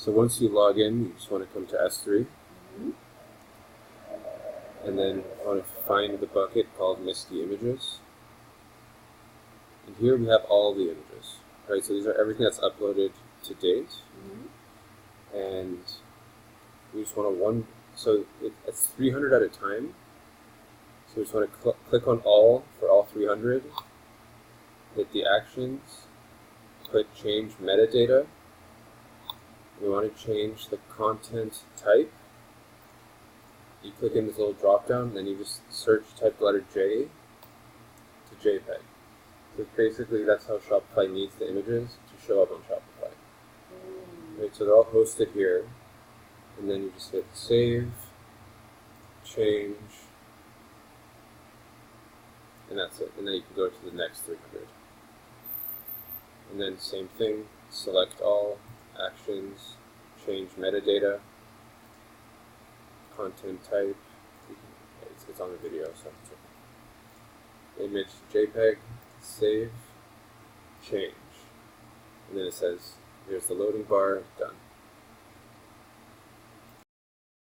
So once you log in, you just want to come to S3, and then you want to find the bucket called Misty Images. And here we have all the images, right? So these are everything that's uploaded to date, and we just want to so it's 300 at a time. So we just want to click on all for all 300, hit the actions, click change metadata. We want to change the content type. You click in this little drop down, and then you just type the letter J to JPEG. So basically that's how Shopify needs the images to show up on Shopify. Right, so they're all hosted here, and then you just hit save, change, and that's it. And then you can go to the next 300. And then same thing, select all, actions, change metadata, content type, it's on the video, so it's okay. Image JPEG, save, change. And then it says, here's the loading bar, done.